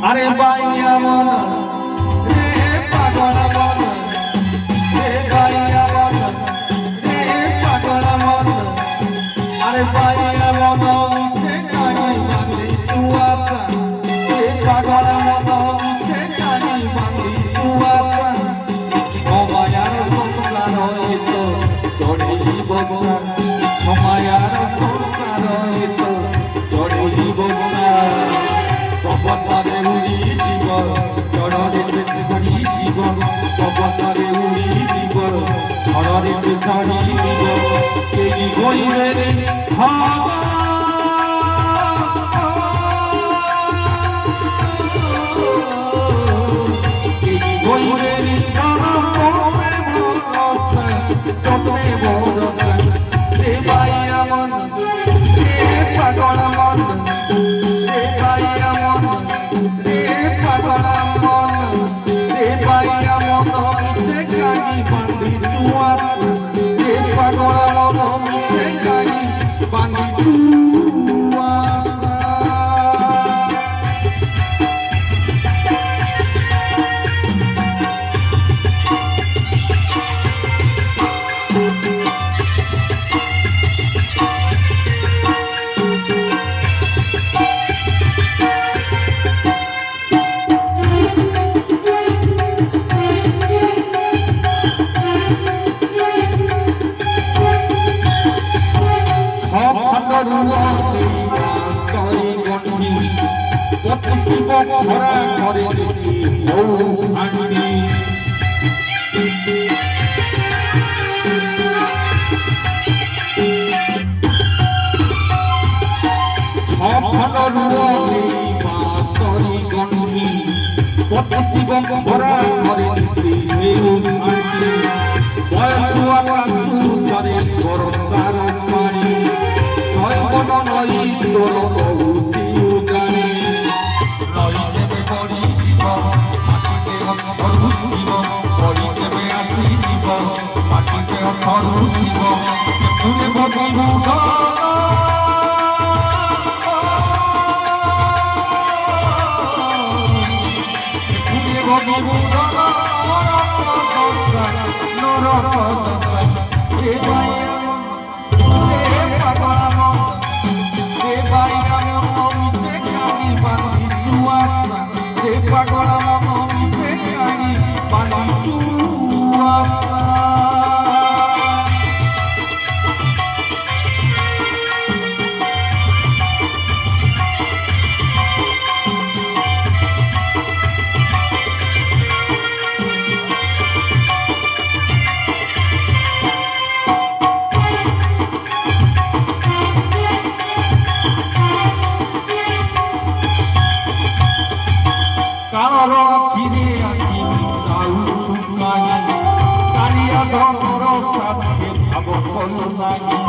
আরে বাইয়া মন রে পাগল মন রে বাইয়া মন রে পাগল মন আরে বাইয়া মন সে কানি বাঁধি চুয়াশা রে পাগল মন সে কানি বাঁধি চুয়াশা ছমায়ার সংসার হইতো চড়ি বসা ছমায়ার সংসার হইতো চড়ি বসা পবনরে উড়ি জীব চড়রে সে ছড়ি জীব পবনরে উড়ি জীব চড়রে সে ছড়ি জীব এই গইরে রে ভাবা এই গইরে রে দানা পড়ে বরসা তোতে বরসা রে বাইয়া মন রে পাগল মন রে বাইয়া মন রে পাগল মন রে বাইয়া মন সে কানি বাঁধি চুয়াশা রে পাগল মন সে কানি বাঁধি চুয়াশা শিব ভরা ঘরে দেখি আন্টি শিব ভরা ঘরে দেখি আন্টি বয়স আকাশু চরে বরসার পানি নয় বন নয় তোর কৌচি জানি নয় দেবে বড়ি দিব মাটিতে অথরু দিব বড়ি দেবে আসি দিব মাটিতে অথরু দিব সে পুরে বদিবু সে পুরে বদিবু রে বাইয়া রে পাগল মন রে বাইয়া মন সে কানি বাঁধি চুয়াশা রে পাগল মন সে কানি বাঁধি চুয়াশা কারো ফিরে আছি সাউ সুমানি কালিয়া ধর সাথে ভাব কল্যাণী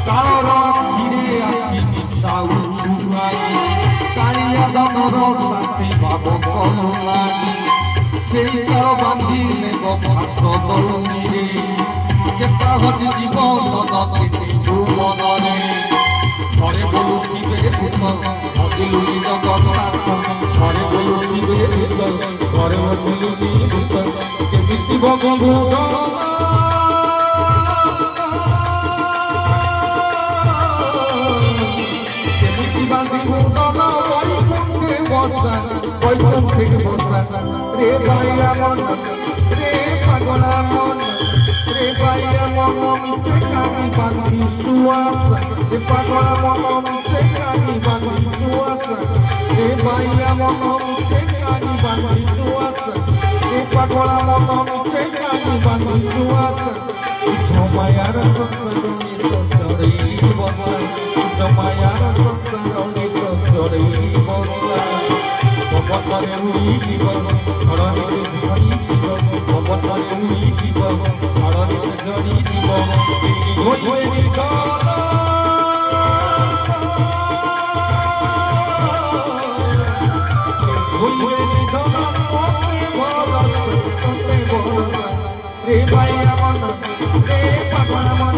কারো ফিরে আছি সাউ সুমানি কালিয়া ধর সাথে ভাব কল্যাণী সেই কারো বান্ধি নেব ভাষ দলনীরে চেতা হচ্ছে জীবন নদীতে ভুবনরে ঘরে বলুথিবে ভূত অদিলুনি জগন্নাথ ঘরে বলুথিবে ভূত ঘরে অদিলুনি ভূত কেমিতি ভগভূত কেমিতি বাঁধিবু দানা বৈকুণ্ঠে বসা বৈকুণ্ঠে বসা রে বাইয়া মন রে পাগল মন রে বাইয়া মন সে কানি বাঁধি চুয়াশা রে পাগল মন সে কানি বাঁধি চুয়াশা রে বাইয়া মন সে কানি বাঁধি চুয়াশা রে পাগল মন সে কানি বাঁধি চুয়াশা ছমায়ার সংসার চড়ে বসা ছমায়ার সংসার চড়ে বসা পবনরে উড়ি দিব ছড়রে সে ঝড়ি দিব পবনরে উড়ি দিব ছড়রে সে ঝড়ি দিব গইরে গানা গইরে গানা পথে ভরা রে বাইয়া মন রে পাগল মন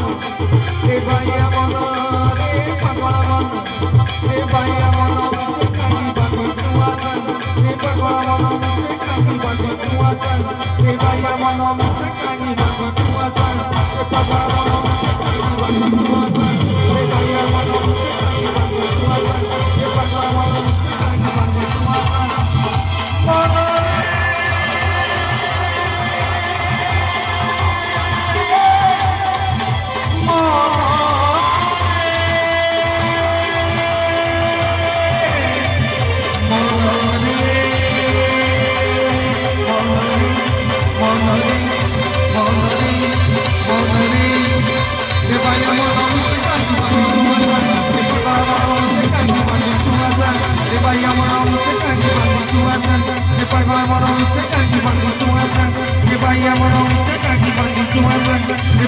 रे बाया मनो मुझे काकी बांधी कुआसन रे पगला मनो मुझे काकी बांधी कुआसन रे बाया मनो मुझे काकी बांधी कुआसन रे पगला मनो मुझे काकी बांधी कुआसन रे बाया मनो मुझे काकी बांधी कुआसन रे पगला मनो मुझे काकी बांधी कुआसन मनो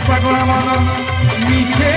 Pagla mano, mi te